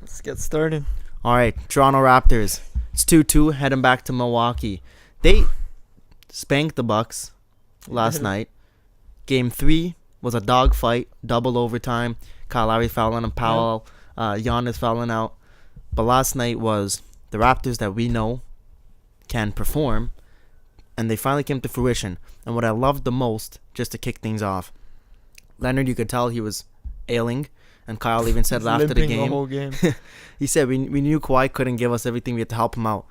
Let's get started. All right, Toronto Raptors. It's 2-2 heading back to Milwaukee. They spanked the Bucks last night. Game 3 was a dogfight, double overtime. Kyle Lowry fouling on Powell, Giannis fouling out. But last night was the Raptors that we know can perform, and they finally came to fruition. And what I loved the most, just to kick things off, Leonard, you could tell he was ailing, and Kyle even said it after the game. The whole game. He said we knew Kawhi couldn't give us everything. We had to help him out.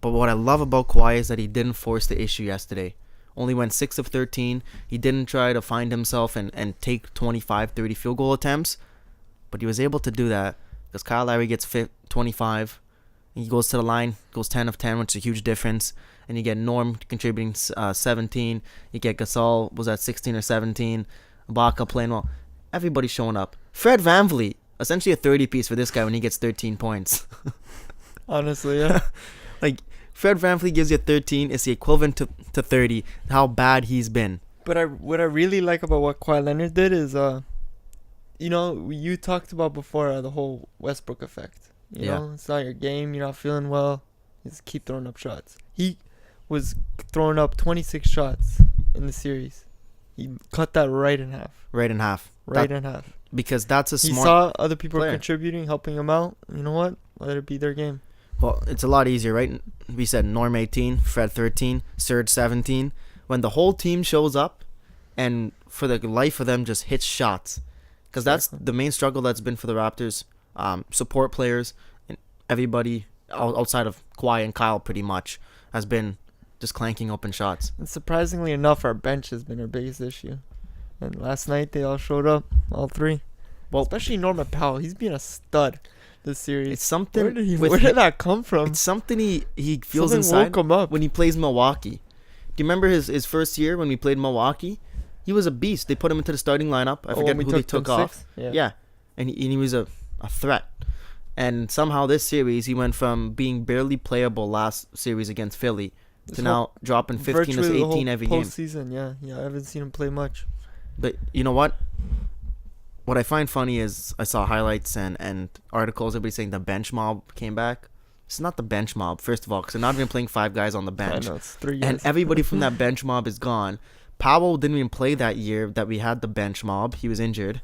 But what I love about Kawhi is that he didn't force the issue yesterday. Only went 6 of 13. He didn't try to find himself and take 25, 30 field goal attempts. But he was able to do that because Kyle Lowry gets 25. He goes to the line, goes 10 of 10, which is a huge difference. And you get Norm contributing 17. You get Gasol was at 16 or 17. Ibaka playing well. Everybody's showing up. Fred VanVleet, essentially a 30 piece for this guy when he gets 13 points. Honestly, yeah. Like, Fred VanVleet gives you 13. It's the equivalent to 30. How bad he's been. But what I really like about what Kawhi Leonard did is, you talked about before the whole Westbrook effect. You know, it's not your game. You're not feeling well. Just keep throwing up shots. He was throwing up 26 shots in the series. He cut that right in half. Right in half. Because that's a smart He saw other people player. contributing, helping him out. You know what? Let it be their game. Well, it's a lot easier, right? We said Norm 18, Fred 13, Serge 17. When the whole team shows up and for the life of them just hits shots. Because that's the main struggle that's been for the Raptors. Support players and everybody outside of Kawhi and Kyle pretty much has been just clanking open shots. And surprisingly enough, our bench has been our biggest issue. And last night they all showed up, all three. Well, especially Norman Powell. He's been a stud this series. It's something. Where did that come from? It's something he feels Something inside woke him up. when he plays Milwaukee. Do you remember his first year when we played Milwaukee? He was a beast. They put him into the starting lineup. I forget who they took off. Yeah. And he was a threat. And somehow this series, he went from being barely playable last series against Philly to now dropping 15 to 18 every game. Postseason, yeah. I haven't seen him play much. But you know what? What I find funny is I saw highlights and articles, everybody saying the bench mob came back. It's not the bench mob, first of all, because they're not even playing 5 guys on the bench. I know, it's 3 guys. And everybody from that bench mob is gone. Powell didn't even play that year that we had the bench mob. He was injured.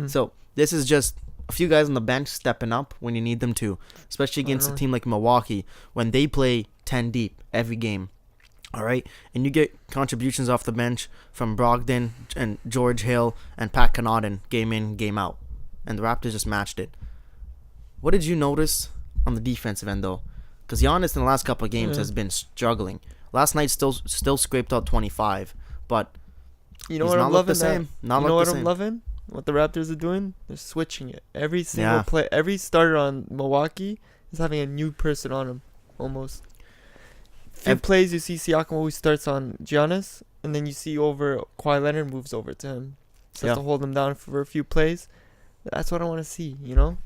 So this is just a few guys on the bench stepping up when you need them to, especially against a team like Milwaukee when they play 10 deep every game. All right, and you get contributions off the bench from Brogdon and George Hill and Pat Connaughton game in, game out. And the Raptors just matched it. What did you notice on the defensive end, though? Because Giannis in the last couple of games has been struggling. Last night still scraped out 25, but you know he's what not I'm looked loving? the same. Not you know looked what the I'm same. loving? What the Raptors are doing? They're switching it. Every single play, every starter on Milwaukee is having a new person on him, almost. Few plays you see Siakam always starts on Giannis, and then you see over Kawhi Leonard moves over to him. So has to hold him down for a few plays. That's what I want to see, you know?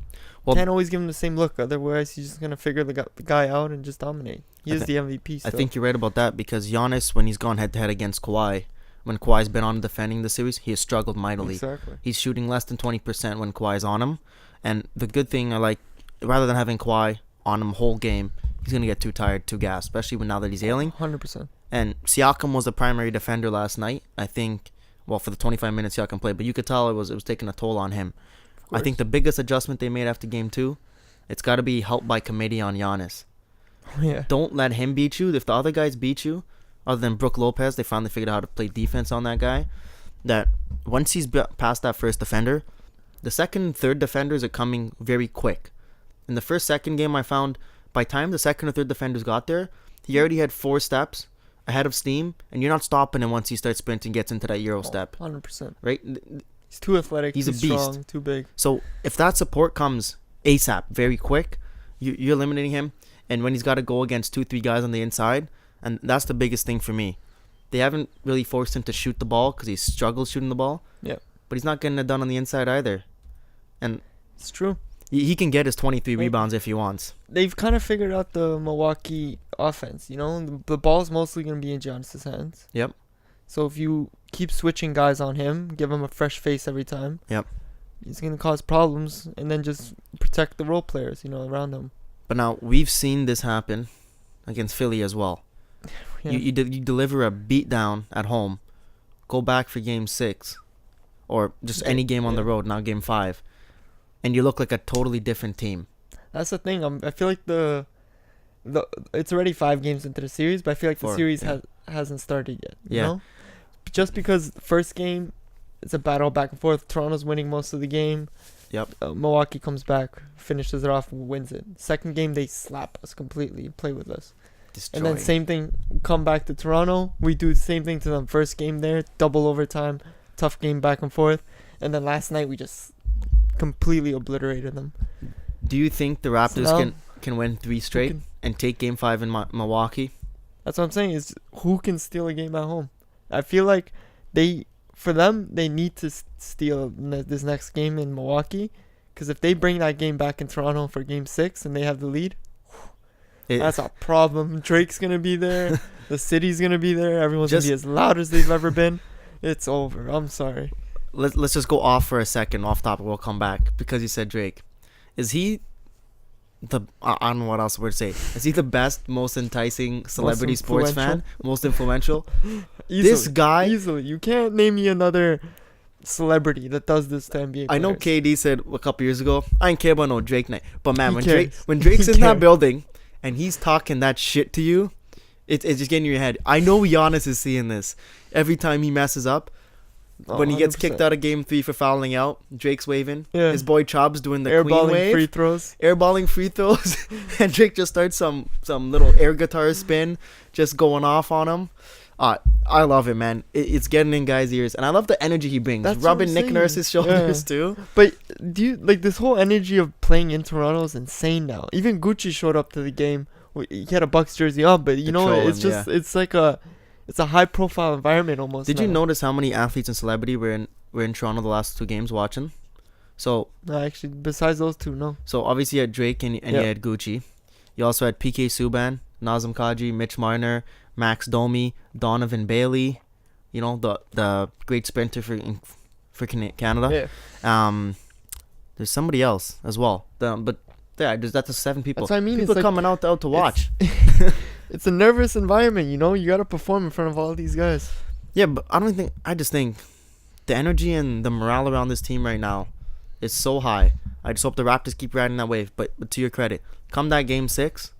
Well, can't always give him the same look, otherwise he's just going to figure the guy out and just dominate. He is the MVP still. I think you're right about that because Giannis, when he's gone head-to-head against Kawhi, when Kawhi's been on defending the series, he has struggled mightily. Exactly. He's shooting less than 20% when Kawhi's on him. And the good thing, I like, rather than having Kawhi on him whole game, he's going to get too tired, too gassed, especially now that he's ailing. 100%. And Siakam was the primary defender last night. I think, well, for the 25 minutes Siakam played, but you could tell it was taking a toll on him. I think the biggest adjustment they made after game 2, it's got to be help by committee on Giannis. Yeah. Don't let him beat you. If the other guys beat you, other than Brook Lopez, they finally figured out how to play defense on that guy. That once he's past that first defender, the second and third defenders are coming very quick. In the second game, I found by the time the second or third defenders got there, he already had 4 steps ahead of steam, and you're not stopping him once he starts sprinting, gets into that Euro step. 100%. Right? He's too athletic. He's a beast. Strong, too big. So if that support comes ASAP, very quick, you're eliminating him. And when he's got to go against 2-3 guys on the inside, and that's the biggest thing for me. They haven't really forced him to shoot the ball because he struggles shooting the ball. Yeah. But he's not getting it done on the inside either. And it's true. He can get his 23 rebounds if he wants. They've kind of figured out the Milwaukee offense, you know? The ball's mostly going to be in Giannis' hands. Yep. So if you keep switching guys on him, give him a fresh face every time. Yep. he's gonna cause problems, and then just protect the role players, around him. But now we've seen this happen against Philly as well. Yeah. You deliver a beatdown at home, go back for game 6, or just any game on the road, not game 5, and you look like a totally different team. That's the thing. I feel like the it's already 5 games into the series, but I feel like the series hasn't started yet. You know? Just because first game, it's a battle back and forth. Toronto's winning most of the game. Yep. Milwaukee comes back, finishes it off, wins it. Second game, they slap us completely, play with us. Destroy. And then same thing, come back to Toronto. We do the same thing to them. First game there, double overtime, tough game back and forth. And then last night, we just completely obliterated them. Do you think the Raptors can win 3 straight and take game 5 in Milwaukee? That's what I'm saying, is who can steal a game at home? I feel like they need to steal this next game in Milwaukee, because if they bring that game back in Toronto for game 6 and they have the lead, that's a problem. Drake's going to be there. The city's going to be there. Everyone's going to be as loud as they've ever been. It's over. I'm sorry. Let's just go off for a second, off topic. We'll come back because you said Drake. Is he I don't know what else we'd say. Is he the best, most enticing celebrity sports fan? Most influential? This guy... Easily. You can't name me another celebrity that does this to NBA players. I know KD said a couple years ago, I ain't care about no Drake night. But man, when Drake's in that building and he's talking that shit to you, it's just getting in your head. I know Giannis is seeing this. Every time he messes up, when he gets 100%. Kicked out of game 3 for fouling out, Drake's waving. Yeah. His boy Chob's doing the queen wave. Airballing free throws. And Drake just starts some little air guitar spin, just going off on him. I love it, man. It's getting in guys' ears. And I love the energy he brings. That's rubbing Nick Nurse's shoulders, too. But do you like this whole energy of playing in Toronto is insane now. Even Gucci showed up to the game. He had a Bucks jersey on, but it's like it's a high profile environment almost. Did you notice how many athletes and celebrity were in Toronto the last 2 games watching? So no, actually, besides those 2, no. So obviously you had Drake and you had Gucci. You also had PK Subban, Nazem Kadri, Mitch Marner, Max Domi, Donovan Bailey. You know, the great sprinter for Canada. Yeah. There's somebody else as well. That's the 7 people. That's what I mean. People coming out to watch. It's a nervous environment, you got to perform in front of all these guys. Yeah, but I just think the energy and the morale around this team right now is so high. I just hope the Raptors keep riding that wave. But to your credit, come that game 6,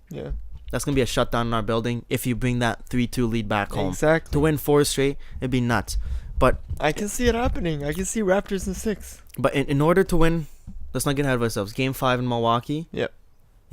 that's going to be a shutdown in our building if you bring that 3-2 lead back home. Exactly. To win 4 straight, it'd be nuts. But I can see it happening. I can see Raptors in 6. But in order to win, let's not get ahead of ourselves. Game 5 in Milwaukee, you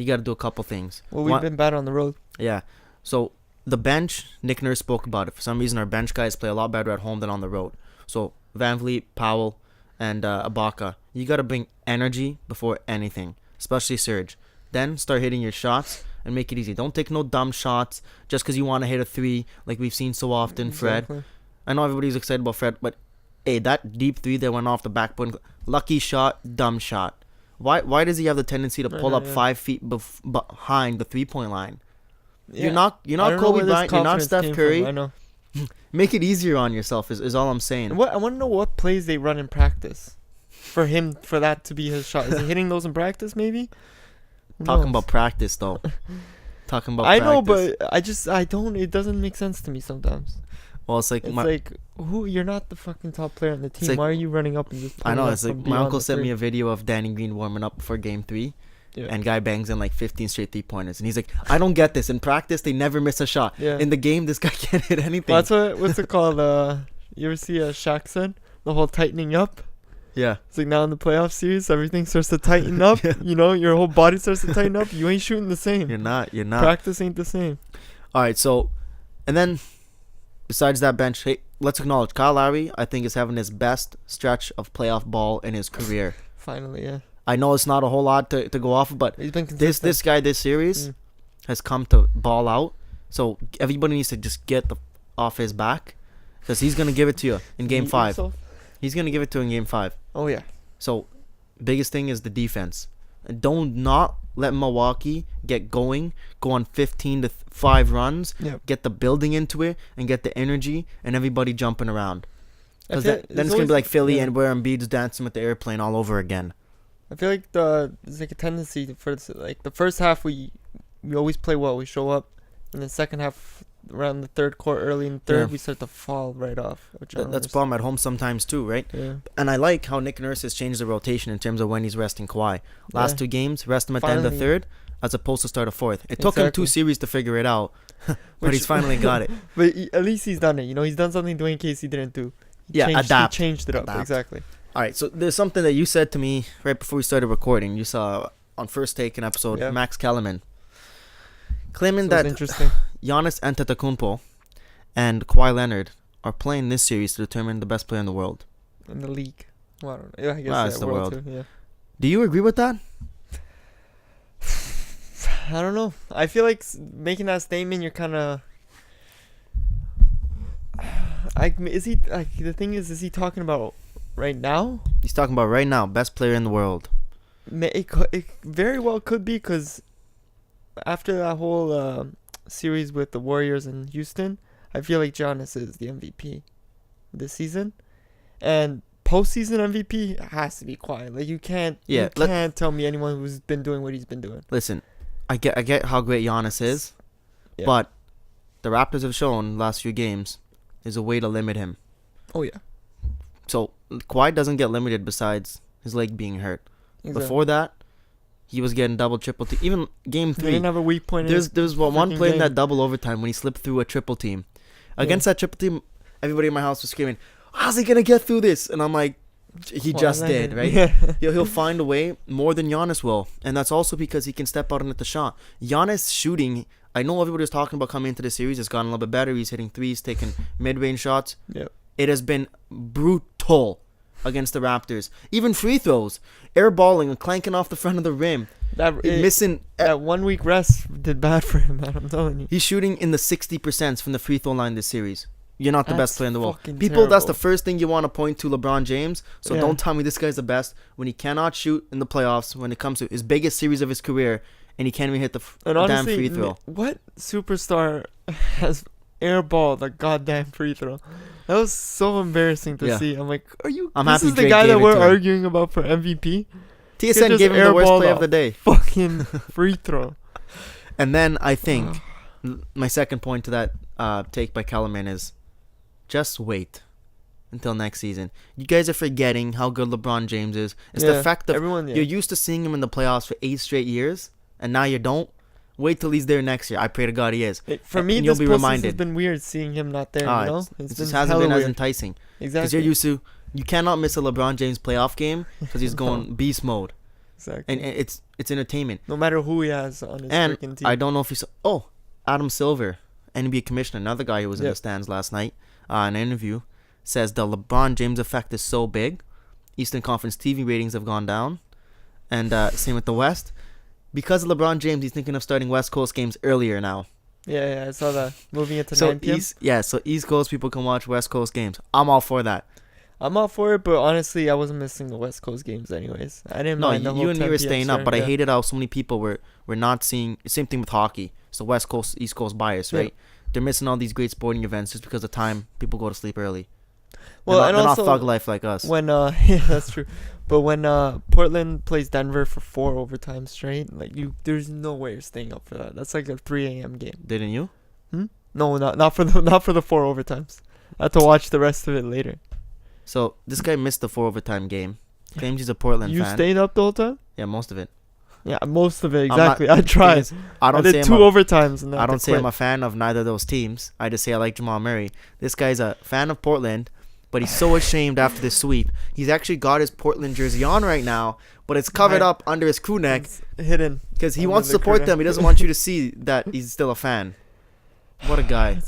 got to do a couple things. Well, we've been bad on the road. Yeah. So the bench, Nick Nurse spoke about it. For some reason, our bench guys play a lot better at home than on the road. So VanVleet, Powell, and Ibaka, you got to bring energy before anything, especially Serge. Then start hitting your shots and make it easy. Don't take no dumb shots just because you want to hit a 3 like we've seen so often, Exactly. Fred. I know everybody's excited about Fred, but hey, that deep 3 that went off the backboard, lucky shot, dumb shot. Why does he have the tendency to pull up 5 feet behind the 3-point line? Yeah. You're not Kobe Bryant. You're not Steph Curry. I know. Make it easier on yourself is all I'm saying. I want to know what plays they run in practice for that to be his shot. Is he hitting those in practice maybe? Talking about practice though. I know, but I don't. It doesn't make sense to me sometimes. Well, it's like you're not the fucking top player on the team. Why are you running up and just? I know. It's like my uncle sent me a video of Danny Green warming up before game 3. Yeah. And guy bangs in like 15 straight 3-pointers. And he's like, I don't get this. In practice, they never miss a shot. Yeah. In the game, this guy can't hit anything. Well, what's it called? You ever see Shaq said? The whole tightening up? Yeah. It's like now in the playoff series, everything starts to tighten up. Yeah. Your whole body starts to tighten up. You ain't shooting the same. You're not. Practice ain't the same. All right, so, and then, besides that bench, hey, let's acknowledge Kyle Lowry, I think, is having his best stretch of playoff ball in his career. Finally, yeah. I know it's not a whole lot to go off of, but he's been this guy this series has come to ball out. So everybody needs to just get off his back because he's going to give it to you in Game 5. So? He's going to give it to you in Game 5. Oh, yeah. So biggest thing is the defense. Don't not let Milwaukee get going, go on 15-5 runs, get the building into it, and get the energy and everybody jumping around. Because then it's going to be like Philly and where Embiid's dancing with the airplane all over again. I feel like there's like a tendency for like the first half we always play well. We show up. In the second half, around the third quarter, early in the third, we start to fall right off. That's a problem at home sometimes too, right? Yeah. And I like how Nick Nurse has changed the rotation in terms of when he's resting Kawhi. Last 2 games, rest him at the end of the third, as opposed to start a fourth. It took him 2 series to figure it out, but he's finally got it. But at least he's done it. You know, he's done something Dwayne Casey didn't do. Adapt. He changed it up. Exactly. All right, so there's something that you said to me right before we started recording. You saw on First Take an episode, Max Kellerman, claiming that Giannis Antetokounmpo and Kawhi Leonard are playing this series to determine the best player in the world. In the league. Well, I don't know. I guess it's the world. Too, yeah. Do you agree with that? I don't know. I feel like making that statement, you're kind of... Is he... Like, the thing is he talking about right now? He's talking about right now, best player in the world. It very well could be, because after that whole series with the Warriors in Houston, I feel like Giannis is the MVP this season, and postseason MVP has to be Kawhi. Like you can't tell me anyone who's been doing what he's been doing. Listen, I get how great Giannis is, but the Raptors have shown last few games there's a way to limit him. Oh yeah. So Kawhi doesn't get limited besides his leg being hurt. Exactly. Before that, he was getting double, triple team. Even game 3. He didn't have a weak point. There's one play in that double overtime when he slipped through a triple team. Against that triple team, everybody in my house was screaming, how's he going to get through this? And I'm like, he just did, right? Yeah. He'll find a way more than Giannis will. And that's also because he can step out and hit the shot. Giannis shooting, I know everybody was talking about coming into the series. It's gotten a little bit better. He's hitting threes, taking mid-range shots. Yep. It has been brutal against the Raptors. Even free throws, airballing and clanking off the front of the rim. Missing that 1 week rest did bad for him, man. I'm telling you. He's shooting in the 60% from the free throw line this series. You're not the best player in the world. People, terrible. That's the first thing you want to point to LeBron James. So don't tell me this guy's the best when he cannot shoot in the playoffs when it comes to his biggest series of his career and he can't even hit the damn free throw. What superstar has airballed a goddamn free throw? That was so embarrassing to see. I'm like, this is the guy that we're arguing about for MVP? TSN gave him the worst play of the day. Fucking free throw. And then I think my second point to that take by Kellerman is just wait until next season. You guys are forgetting how good LeBron James is. It's the fact that you're used to seeing him in the playoffs for 8 straight years, and now you don't. Wait till he's there next year. I pray to God he is. For me, this postseason has been weird seeing him not there. You know, it just hasn't been as enticing. Exactly. Because you're used to, you cannot miss a LeBron James playoff game because he's going beast mode. Exactly. And it's entertainment. No matter who he has on his freaking team. I don't know if he saw. Oh, Adam Silver, NBA commissioner, another guy who was in the stands last night, in an interview, says the LeBron James effect is so big, Eastern Conference TV ratings have gone down, and same with the West. Because of LeBron James, he's thinking of starting West Coast games earlier now. Yeah, I saw that. Moving it to 9 p.m. So East Coast people can watch West Coast games. I'm all for that. I'm all for it, but honestly, I wasn't missing the West Coast games anyways. I didn't mind the whole you and me were staying up, but I yeah. hated how so many people were not seeing. Same thing with hockey. It's the West Coast, East Coast bias, right? Yeah. They're missing all these great sporting events just because of time. People go to sleep early. Well, they're not thug life like us. When yeah, that's true. But when Portland plays Denver for 4 overtimes straight, like there's no way you're staying up for that. That's like a 3 a.m. game. Didn't you? No, not for the 4 overtimes. I had to watch the rest of it later. So this guy missed the 4 overtime game. Claims he's a Portland fan. You stayed up the whole time? Yeah, most of it. Yeah, most of it, exactly. I tried. I did 2 overtimes. And I don't say I'm a fan of neither of those teams. I just say I like Jamal Murray. This guy's a fan of Portland, but he's so ashamed after the sweep. He's actually got his Portland jersey on right now, but it's covered up under his crew neck. It's hidden. Because he wants to support them. He doesn't want you to see that he's still a fan. What a guy.